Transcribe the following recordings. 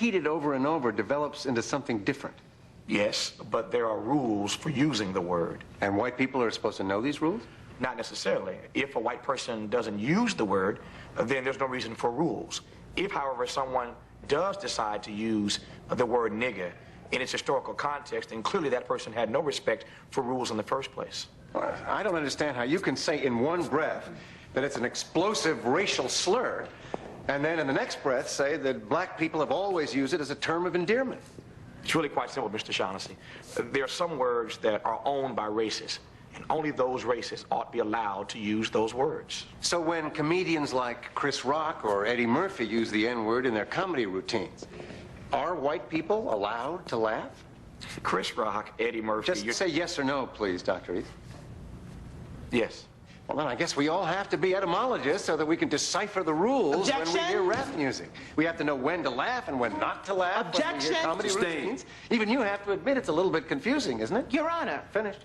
repeated over and over develops into something different. Yes, but there are rules for using the word. And white people are supposed to know these rules? Not necessarily. If a white person doesn't use the word, then there's no reason for rules. If, however, someone does decide to use the word nigger in its historical context, then clearly that person had no respect for rules in the first place. Well, I don't understand how you can say in one breath that it's an explosive racial slur, and then in the next breath say that black people have always used it as a term of endearment. It's really quite simple, Mr. Shaughnessy. There are some words that are owned by races, and only those races ought to be allowed to use those words. So when comedians like Chris Rock or Eddie Murphy use the N-word in their comedy routines, are white people allowed to laugh? Chris Rock, Eddie Murphy... Just say yes or no, please, Dr. East. Yes. Well, then I guess we all have to be etymologists so that we can decipher the rules Objection. when we hear rap music. We have to know when to laugh and when not to laugh. Objection. When we hear comedy routines. Even you have to admit it's a little bit confusing, isn't it? Your Honor. Finished.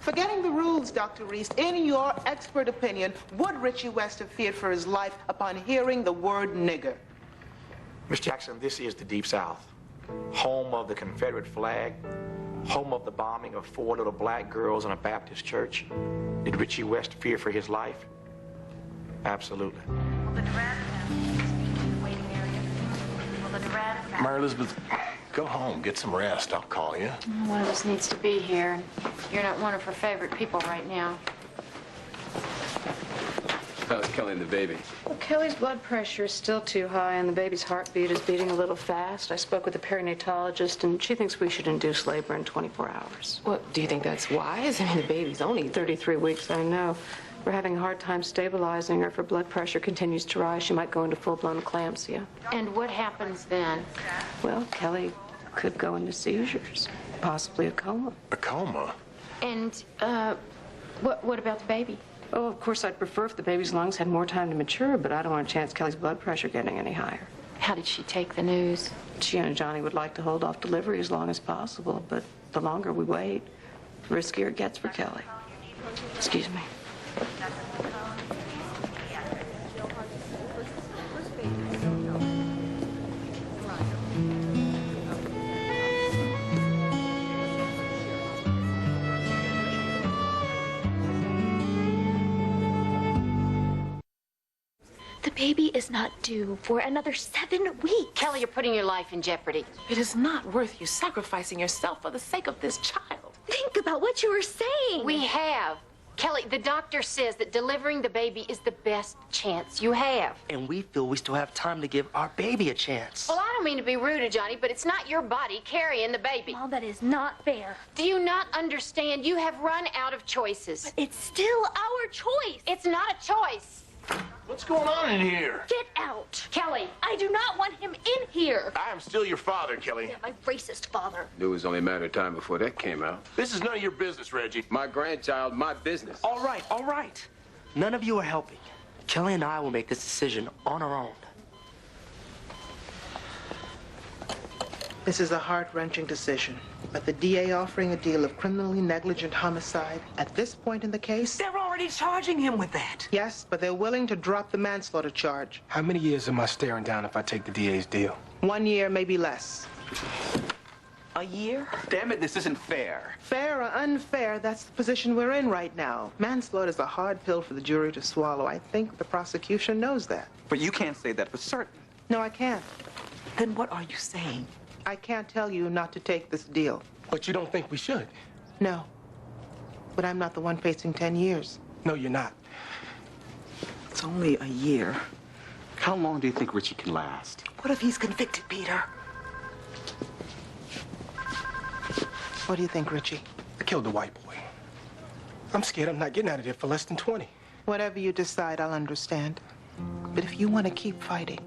Forgetting the rules, Dr. Reese, in your expert opinion, would Richie West have feared for his life upon hearing the word nigger? Miss Jackson, this is the Deep South, home of the Confederate flag, home of the bombing of 4 little black girls in a Baptist church. Did Richie West fear for his life? Absolutely. Mary Elizabeth, go home, get some rest. I'll call you. One of us needs to be here. You're not one of her favorite people right now. How's Kelly and the baby? Well, Kelly's blood pressure is still too high, and the baby's heartbeat is beating a little fast. I spoke with the perinatologist, and she thinks we should induce labor in 24 hours. Well, do you think that's wise? I mean, the baby's only 33 weeks, I know. We're having a hard time stabilizing her. If her blood pressure continues to rise, she might go into full-blown eclampsia. And what happens then? Well, Kelly could go into seizures, possibly a coma. A coma? And, what about the baby? Oh, of course, I'd prefer if the baby's lungs had more time to mature, but I don't want to chance Kelly's blood pressure getting any higher. How did she take the news? She and Johnny would like to hold off delivery as long as possible, but the longer we wait, the riskier it gets for Kelly. Excuse me. The baby is not due for another 7 weeks. Kelly, you're putting your life in jeopardy. It is not worth you sacrificing yourself for the sake of this child. Think about what you were saying. We have. Kelly, the doctor says that delivering the baby is the best chance you have. And we feel we still have time to give our baby a chance. Well, I don't mean to be rude to Johnny, but it's not your body carrying the baby. Well, that is not fair. Do you not understand? You have run out of choices. But it's still our choice. It's not a choice. What's going on in here? Get out. Kelly. I do not want him in here. I am still your father, Kelly. Yeah, my racist father. It was only a matter of time before that came out. This is none of your business, Reggie. My grandchild, my business. All right, all right. None of you are helping. Kelly and I will make this decision on our own. This is a heart-wrenching decision, but the DA offering a deal of criminally negligent homicide at this point in the case... They're already charging him with that. Yes, but they're willing to drop the manslaughter charge. How many years am I staring down if I take the DA's deal? 1 year, maybe less. A year? Damn it, this isn't fair. Fair or unfair, that's the position we're in right now. Manslaughter is a hard pill for the jury to swallow. I think the prosecution knows that. But you can't say that for certain. No, I can't. Then what are you saying? I can't tell you not to take this deal. But you don't think we should? No. But I'm not the one facing 10 years. No, you're not. It's only a year. How long do you think Richie can last? What if he's convicted, Peter? What do you think, Richie? I killed the white boy. I'm scared I'm not getting out of there for less than 20. Whatever you decide, I'll understand. But if you want to keep fighting,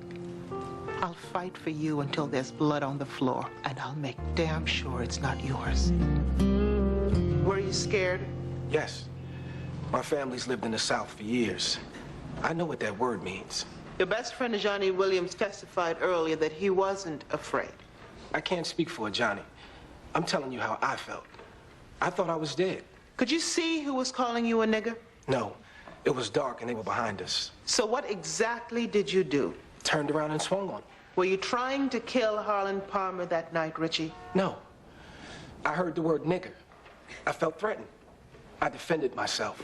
I'll fight for you until there's blood on the floor, and I'll make damn sure it's not yours. Were you scared? Yes. My family's lived in the South for years. I know what that word means. Your best friend, Ajoni Williams, testified earlier that he wasn't afraid. I can't speak for Johnny. I'm telling you how I felt. I thought I was dead. Could you see who was calling you a nigger? No. It was dark and they were behind us. So what exactly did you do? turned around and swung on him. Were you trying to kill Harlan Palmer that night, Richie? No. I heard the word nigger. I felt threatened. I defended myself.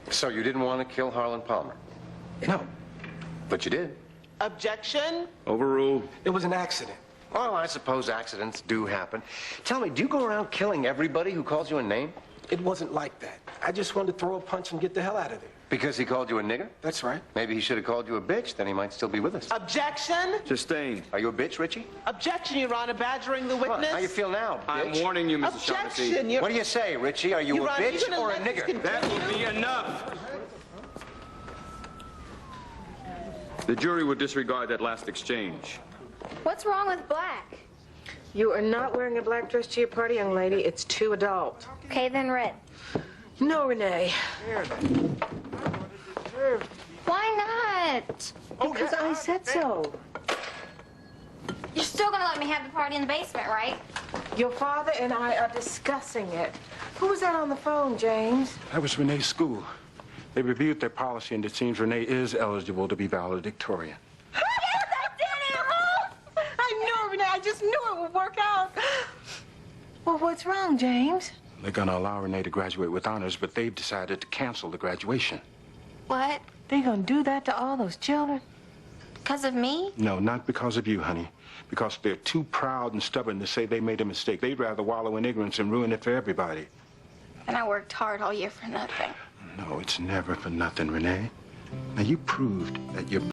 So you didn't want to kill Harlan Palmer? No. But you did. Objection? Overruled. It was an accident. Well, I suppose accidents do happen. Tell me, do you go around killing everybody who calls you a name? It wasn't like that. I just wanted to throw a punch and get the hell out of there. Because he called you a nigger? That's right. Maybe he should have called you a bitch, then he might still be with us. Objection? Sustained. Are you a bitch, Richie? Objection, Your Honor, badgering the witness. How you feel now, bitch? I'm warning you, Mr. Shaughnessy. Objection, Your What do you say, Richie? Are you Your a Honor, bitch you gonna or a let this nigger? That will be enough. The jury will disregard that last exchange. What's wrong with black? You are not wearing a black dress to your party, young lady. It's too adult. Okay, then red. No, Rene. Why not? Because I said so. You're still gonna let me have the party in the basement, right? Your father and I are discussing it. Who was that on the phone, James? That was Renee's school. They reviewed their policy, and it seems Rene is eligible to be valedictorian. Yes, I did it! I knew it, Rene. I just knew it would work out. Well, what's wrong, James? They're going to allow Rene to graduate with honors, but they've decided to cancel the graduation. What? They gonna do that to all those children? Because of me? No, not because of you, honey. Because they're too proud and stubborn to say they made a mistake. They'd rather wallow in ignorance and ruin it for everybody. And I worked hard all year for nothing. No, it's never for nothing, Rene. Now, you proved that you're